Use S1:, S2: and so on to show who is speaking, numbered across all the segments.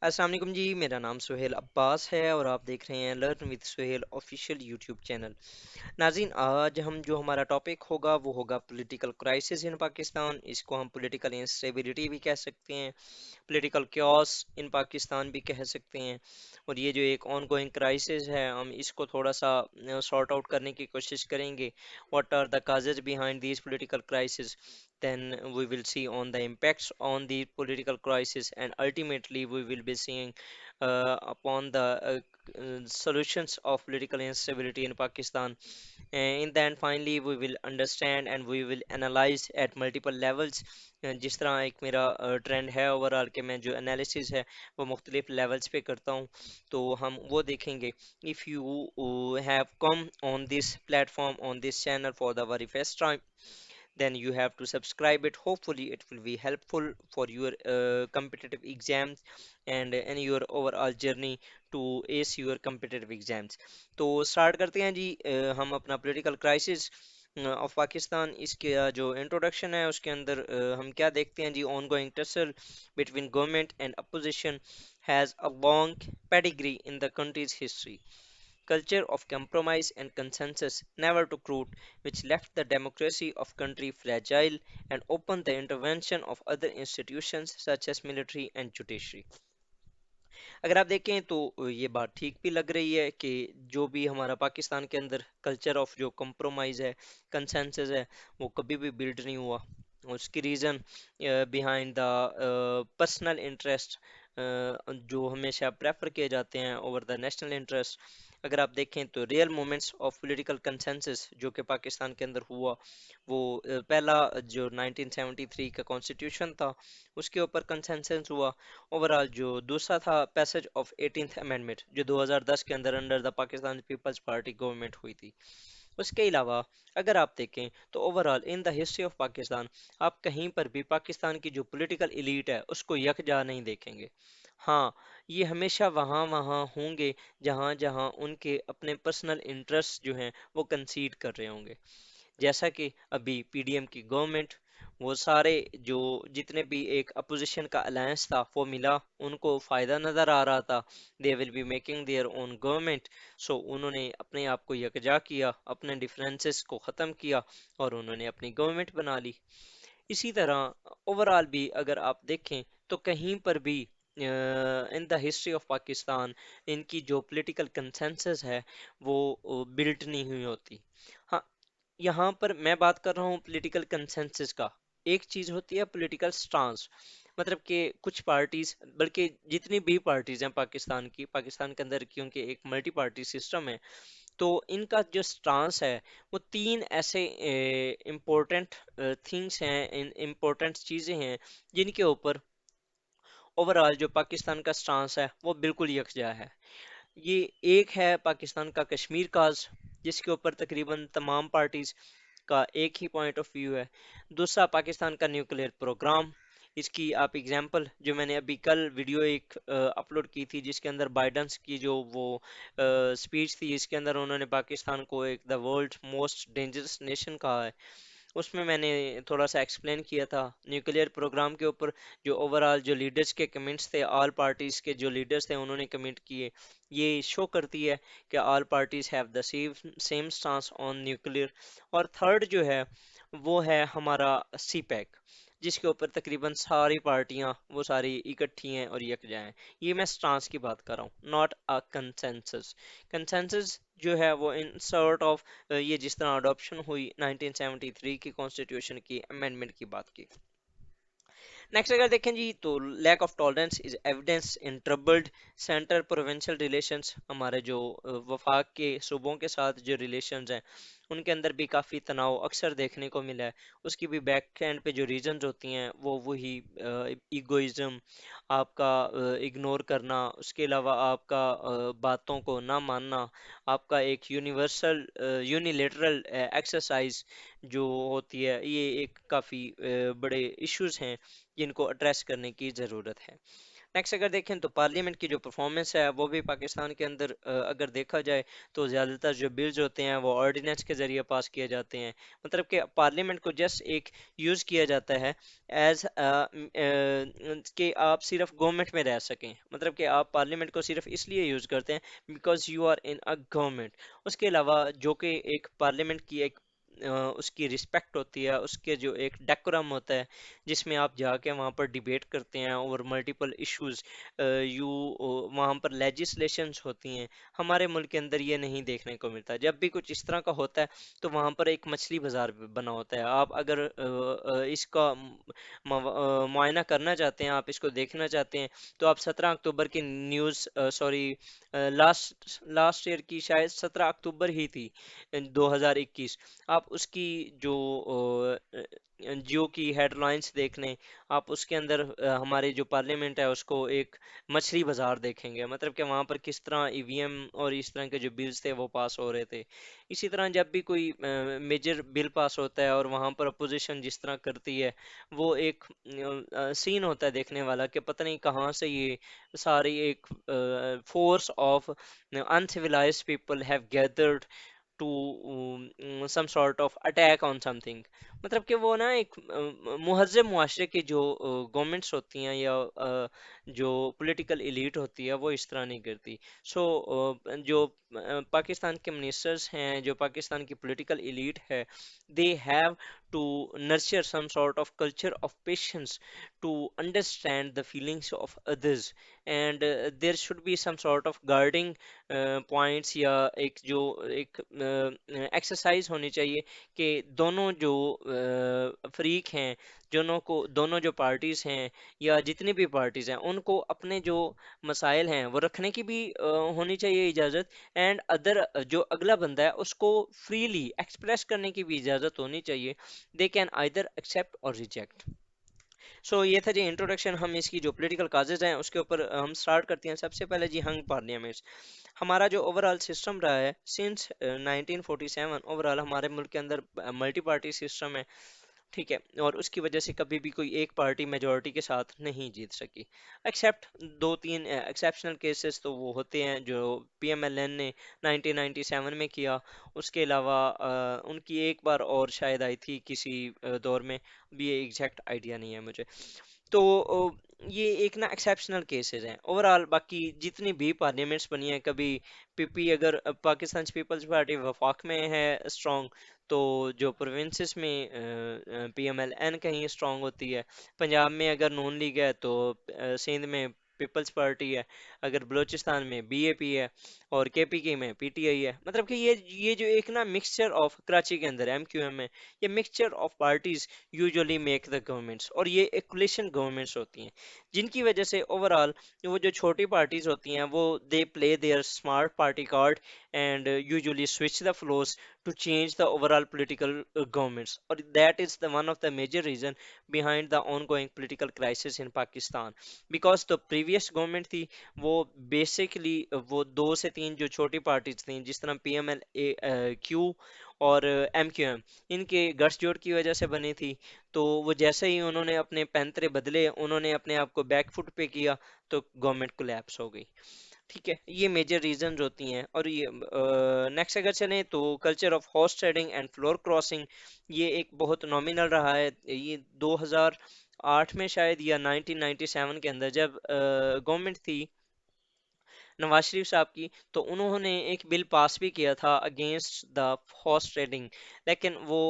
S1: السلام علیکم جی، میرا نام سہیل عباس ہے اور آپ دیکھ رہے ہیں learn with Sohail official YouTube channel. ناظرین، آج جو ہمارا ٹاپک ہوگا وہ ہوگا پولیٹیکل کرائسس ان پاکستان۔ اس کو ہم پولیٹیکل انسٹیبلٹی بھی کہہ سکتے ہیں، پولیٹیکل کیوس ان پاکستان بھی کہہ سکتے ہیں۔ اور یہ جو ایک آن گوئنگ کرائسس ہے، ہم اس کو تھوڑا سا سارٹ آؤٹ کرنے کی کوشش کریں گے۔ What are the causes behind these political crisis, then we will see on the impacts on the political crisis, and ultimately we will be seeing upon the solutions of political instability in Pakistan. In the end, finally, we will understand and we will analyze at multiple levels. جس طرح ایک میرا trend ہے overall کہ میں جو analysis ہے وہ مختلف لیولز پہ کرتا ہوں، تو ہم وہ دیکھیں گے۔ If you have come on this platform, on this channel for the very first time, then you have to subscribe it. Hopefully it will be helpful for your competitive exams and in your overall journey to ace your competitive exams. تو start کرتے ہیں جی، ہم اپنا political crisis of Pakistan, اس کے جو introduction ہے اس کے اندر ہم کیا دیکھتے ہیں جی؟ On going tussle between government and opposition has a long pedigree in the country's history. Culture of compromise and consensus never took root, which left the democracy of country fragile and opened the intervention of other institutions such as military and judiciary. اگر آپ دیکھیں تو یہ بات ٹھیک بھی لگ رہی ہے کہ جو بھی ہمارا پاکستان کے اندر کلچر آف جو کمپرومائز ہے، کنسنسس ہے، وہ کبھی بھی بلڈ نہیں ہوا۔ اس کی reason behind the personal interest جو ہمیشہ پریفر کیے جاتے ہیں اوور دا نیشنل انٹرسٹ۔ اگر آپ دیکھیں تو real moments of political consensus جو کہ پاکستان کے اندر ہوا، وہ پہلا جو 1973 کا کانسٹیٹیوشن تھا اس کے اوپر کنسنسس ہوا۔ اوورال جو دوسرا تھا پیسج آف 18th امینڈمنٹ جو 2010 کے اندر under the Pakistan Peoples Party government ہوئی تھی۔ اس کے علاوہ اگر آپ دیکھیں تو overall in the history of Pakistan آپ کہیں پر بھی پاکستان کی جو پولیٹیکل ایلیٹ ہے اس کو یکجا نہیں دیکھیں گے۔ ہاں، یہ ہمیشہ وہاں وہاں ہوں گے جہاں جہاں ان کے اپنے پرسنل انٹرسٹ جو ہیں وہ کنسیڈ کر رہے ہوں گے۔ جیسا کہ ابھی پی ڈی ایم کی گورنمنٹ، وہ سارے جو جتنے بھی ایک اپوزیشن کا الائنس تھا وہ ملا، ان کو فائدہ نظر آ رہا تھا، they will be making their own government, so انہوں نے اپنے آپ کو یکجا کیا، اپنے ڈفرینسز کو ختم کیا اور انہوں نے اپنی گورنمنٹ بنا لی۔ اسی طرح اوورال بھی اگر آپ دیکھیں تو کہیں پر بھی ان دا ہسٹری آف پاکستان ان کی جو پولیٹیکل کنسنسس ہے وہ بلٹ نہیں ہوئی ہوتی۔ ہاں، یہاں پر میں بات کر رہا ہوں پولیٹیکل کنسنسس کا، ایک چیز ہوتی ہے پولیٹیکل سٹانس، مطلب کہ کچھ پارٹیز، بلکہ جتنی بھی پارٹیز ہیں پاکستان کی، پاکستان کے اندر کیونکہ ایک ملٹی پارٹی سسٹم ہے، تو ان کا جو سٹانس ہے وہ تین ایسے امپورٹنٹ تھنگس ہیں، امپورٹنٹ چیزیں ہیں جن کے اوپر اوورال جو پاکستان کا سٹانس ہے وہ بالکل یکجا ہے۔ یہ ایک ہے پاکستان کا کشمیر کاز، جس کے اوپر تقریباً تمام پارٹیز کا ایک ہی پوائنٹ آف ویو ہے۔ دوسرا پاکستان کا نیوکلیئر پروگرام، اس کی آپ اگزامپل جو میں نے ابھی کل ویڈیو ایک اپلوڈ کی تھی جس کے اندر بائیڈنس کی جو وہ سپیچ تھی، اس کے اندر انہوں نے پاکستان کو ایک the world most dangerous nation کہا ہے، اس میں میں نے تھوڑا سا ایکسپلین کیا تھا نیوکلیئر پروگرام کے اوپر۔ جو اوورال جو لیڈرز کے کمنٹس تھے، آل پارٹیز کے جو لیڈرز تھے انہوں نے کمنٹ کیے، یہ شو کرتی ہے کہ all parties have the same stance on nuclear. اور تھرڈ جو ہے وہ ہے ہمارا سی پیک، جس کے اوپر تقریباً ساری پارٹیاں وہ ساری اکٹھی ہیں اور یکجا ہیں۔ یہ میں سٹانس کی بات کر رہا ہوں، ناٹ ا کنسنسس۔ کنسنسس جو ہے وہ ان سارٹ آف یہ جس طرح اڈاپشن ہوئی 1973 کی کانسٹیٹیوشن کی امینڈمنٹ کی بات کی۔ نیکسٹ اگر دیکھیں جی تو lack of tolerance is evidence in troubled centre provincial relations, ہمارے جو وفاق کے صوبوں کے ساتھ جو ریلیشنز ہیں ان کے اندر بھی کافی تناؤ اکثر دیکھنے کو ملا ہے۔ اس کی بھی بیک اینڈ پہ جو ریزنز ہوتی ہیں وہ وہی ایگوئزم، آپ کا اگنور کرنا، اس کے علاوہ آپ کا باتوں کو نہ ماننا، آپ کا ایک یونیورسل یونیلیٹرل ایکسرسائز جو ہوتی ہے، یہ ایک کافی بڑے ایشوز ہیں جن کو ایڈریس کرنے کی ضرورت ہے۔ नेक्स्ट अगर देखें तो पार्लियामेंट की जो परफॉर्मेंस है वो भी पाकिस्तान के अंदर अगर देखा जाए तो ज़्यादातर जो बिल्स होते हैं वो ऑर्डिनेंस के ज़रिए पास किए जाते हैं। मतलब कि पार्लियामेंट को जस्ट एक यूज़ किया जाता है एज कि आप सिर्फ गवर्नमेंट में रह सकें। मतलब कि आप पार्लियामेंट को सिर्फ इसलिए यूज़ करते हैं because you are in a government. उसके अलावा जो कि एक पार्लियामेंट की एक उसकी रिस्पेक्ट होती है, उसके जो एक डेकोरम होता है जिसमें आप जाके वहाँ पर डिबेट करते हैं और मल्टीपल इश्यूज यू वहाँ पर लेजिस्लेशंस होती हैं। हमारे मुल्क के अंदर ये नहीं देखने को मिलता। जब भी कुछ इस तरह का होता है तो वहाँ पर एक मछली बाजार बना होता है। आप अगर इसका मुआयना करना चाहते हैं, आप इसको देखना चाहते हैं, तो आप 17 अक्टूबर की news sorry last last year की शायद 17 अक्टूबर ही थी 2021। आप उसकी जो जियो की हेडलाइंस देख लें, आप उसके अंदर हमारे जो पार्लियामेंट है उसको एक मछली बाजार देखेंगे। मतलब कि वहाँ पर किस तरह ईवीएम और इस तरह के जो बिल्स थे वो पास हो रहे थे। इसी तरह जब भी कोई मेजर बिल पास होता है और वहाँ पर अपोजिशन जिस तरह करती है, वो एक सीन होता है देखने वाला कि पता नहीं कहाँ से ये सारी एक force of uncivilized people have gathered to some sort of attack on something। मतलब कि वो ना एक मुहज्जम मुआशरे की जो गवर्नमेंट्स होती हैं या जो पॉलिटिकल एलीट होती है वो इस तरह नहीं करती। सो जो पाकिस्तान के मिनिस्टर्स हैं, जो पाकिस्तान की पॉलिटिकल एलीट है, they have to nurture some sort of culture of patience to understand the feelings of others, and there should be some sort of guarding points या एक जो एक एक्सरसाइज होनी चाहिए कि दोनों जो फरीक हैं, दोनों जो पार्टीज हैं या जितनी भी पार्टीज हैं, उनको अपने जो मसाइल हैं वो रखने की भी होनी चाहिए इजाज़त। एंड अदर जो अगला बंदा है उसको फ्रीली एक्सप्रेस करने की भी इजाज़त होनी चाहिए। दे कैन आइदर एक्सेप्ट और रिजेक्ट। सो ये था जी इंट्रोडक्शन। हम इसकी जो पॉलिटिकल काजेज हैं उसके ऊपर हम स्टार्ट करते हैं। सबसे पहले जी हंग पार्लियामेंट्स। हमारा जो ओवरऑल सिस्टम रहा है सिंस 1947, ओवरऑल हमारे मुल्क के अंदर मल्टी पार्टी सिस्टम है। ठीक है, और उसकी वजह से कभी भी कोई एक पार्टी मेजोरिटी के साथ नहीं जीत सकी, एक्सेप्ट दो तीन एक्सेप्शनल केसेस तो वो होते हैं जो पीएमएलएन ने 1997 में किया। उसके अलावा उनकी एक बार और शायद आई थी किसी दौर में, अभी ये एग्जैक्ट आइडिया नहीं है मुझे। तो ये एक ना एक्सेप्शनल केसेस हैं। ओवरऑल बाकी जितनी भी पार्लियामेंट्स बनी हैं, कभी पीपी अगर पाकिस्तान पीपल्स पार्टी वफाक में है स्ट्रॉन्ग, तो जो प्रोविंसेस में पीएमएलएन कहीं स्ट्रॉन्ग होती है। पंजाब में अगर नून लीग है तो सिंध में पीपल्स पार्टी है, अगर बलूचिस्तान में बीएपी है, और केपीके में पीटीआई है। मतलब कि ये जो एक ना मिक्सचर ऑफ कराची के अंदर एमक्यूएम है, ये mixture of parties usually make the governments, और ये एक कोलिशन गवर्नमेंट्स होती हैं जिनकी वजह से ओवरऑल वो जो छोटी पार्टीज होती हैं वो they play their smart party card and usually switch the floors to change the overall political governments, or that is the one of the major reason behind the ongoing political crisis in Pakistan, because the previous government थी वो basically वो दो से तीन जो छोटी parties थी जिस तरह पीएमएल क्यू और एमक्यूएम, इनके गठजोड़ की वजह से बनी थी। तो वो जैसे ही उन्होंने अपने पैंतरे बदले, उन्होंने अपने आप को बैक फुट पे किया, तो गवर्नमेंट कोलैप्स हो गई। ठीक है, ये मेजर रीजंस होती हैं। और ये नेक्स्ट अगर चलें तो culture of horse trading and floor crossing, ये एक बहुत नॉमिनल रहा है। ये 2008 में शायद या 1997 के अंदर जब गवर्नमेंट थी नवाज शरीफ साहब की, तो उन्होंने एक बिल पास भी किया था अगेंस्ट द हॉर्स ट्रेडिंग। लेकिन वो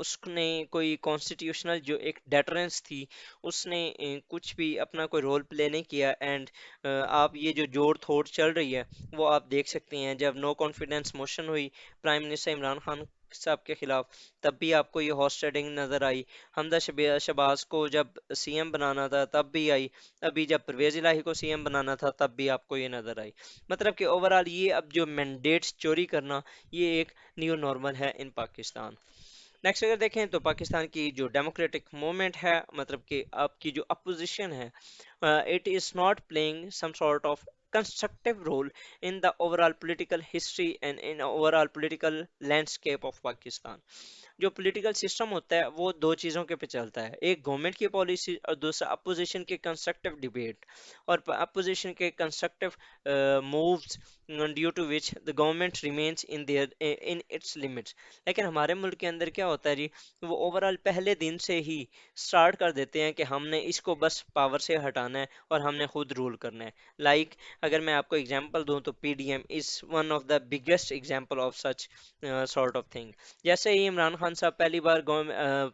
S1: उसने कोई कॉन्स्टिट्यूशनल जो एक डेटरेंस थी, उसने कुछ भी अपना कोई रोल प्ले नहीं किया। एंड आप ये जो जोड़ थोड़ चल रही है वो आप देख सकते हैं। जब नो कॉन्फिडेंस मोशन हुई प्राइम मिनिस्टर इमरान खान साहब के खिलाफ, तब भी आपको ये हॉर्स ट्रेडिंग नजर आई। हमदा शबाज को जब सीएम बनाना था तब भी आई, अभी जब परवेज इलाही को सीएम बनाना था तब भी आपको ये नजर आई। मतलब कि ओवरऑल ये अब जो मैंडेट्स चोरी करना, ये एक न्यू नॉर्मल है इन पाकिस्तान। नेक्स्ट अगर देखें तो पाकिस्तान की जो डेमोक्रेटिक मूवमेंट है, मतलब कि आपकी जो अपोजिशन है, it is not playing some sort of constructive role in the overall political history and in overall political landscape of Pakistan. जो पॉलिटिकल सिस्टम होता है वो दो चीज़ों के पे चलता है, एक गवर्नमेंट की पॉलिसी और दूसरा अपोजिशन के कंस्ट्रक्टिव डिबेट और अपोजिशन के constructive moves due to which the government remains in there in its limits. लेकिन हमारे मुल्क के अंदर क्या होता है जी, वो ओवरऑल पहले दिन से ही स्टार्ट कर देते हैं कि हमने इसको बस पावर से हटाना है और हमने खुद रूल करना है। लाइक अगर मैं आपको एग्जांपल दूं तो PDM is one of the biggest example of such sort of thing. जैसे ही इमरान खान साहब पहली बार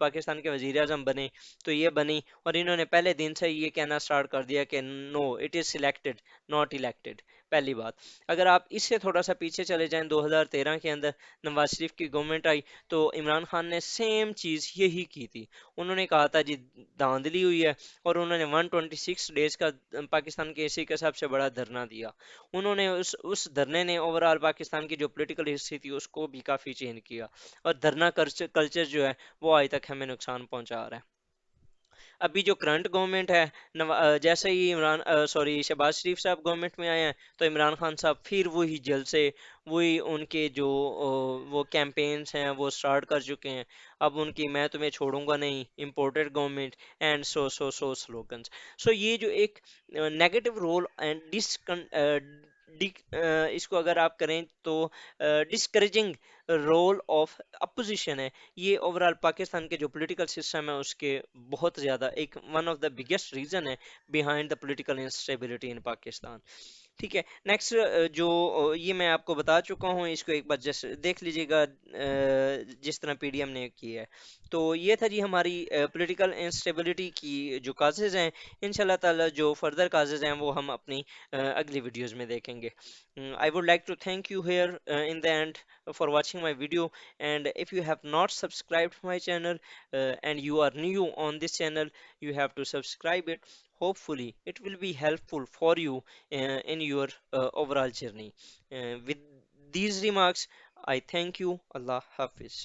S1: पाकिस्तान के वजीर आजम बने तो ये बनी और इन्होंने पहले दिन से ही ये कहना स्टार्ट कर दिया कि no it is selected not elected. पहली बात, अगर आप इससे थोड़ा सा पीछे चले जाएं 2013 के अंदर नवाज शरीफ की गवर्नमेंट आई तो इमरान खान ने सेम चीज़ यही की थी। उन्होंने कहा था जी धांधली हुई है और उन्होंने 126 डेज का पाकिस्तान के एसी का सबसे बड़ा धरना दिया। उन्होंने उस धरने ने ओवरऑल पाकिस्तान की जो पॉलिटिकल हिस्ट्री थी उसको भी काफ़ी चेंज किया और धरना कल्चर कल्चर जो है वो आज तक हमें नुकसान पहुंचा रहा है। अभी जो करंट गवर्नमेंट है जैसे ही इमरान सॉरी शहबाज शरीफ साहब गवर्नमेंट में आए हैं तो इमरान खान साहब फिर वही जल से वही उनके जो वो कैंपेन्स हैं वो स्टार्ट कर चुके हैं। अब उनकी मैं तुम्हें छोड़ूंगा नहीं, imported government and so slogans. So ये जो एक नेगेटिव रोल एंड इसको अगर आप करें तो डिस्करेजिंग रोल ऑफ अपोजिशन है, ये ओवरऑल पाकिस्तान के जो पॉलिटिकल सिस्टम है उसके बहुत ज़्यादा एक one of the biggest reason है बिहाइंड द पॉलिटिकल इंस्टेबिलिटी इन पाकिस्तान। ठीक है, नेक्स्ट जो ये मैं आपको बता चुका हूँ, इसको एक बार जस्ट देख लीजिएगा जिस तरह पीडीएम ने की है। तो ये था जी हमारी पॉलिटिकल इंस्टेबिलिटी की जो काजेज हैं। इंशाल्लाह ताला जो फर्दर काजेज हैं वो हम अपनी अगली वीडियोस में देखेंगे। I would like to thank you here in the end for watching my video, and if you have not subscribed my channel and you are new on this channel, you have to subscribe it. Hopefully it will be helpful for you in your overall journey. With these remarks, I thank you. Allah Hafiz.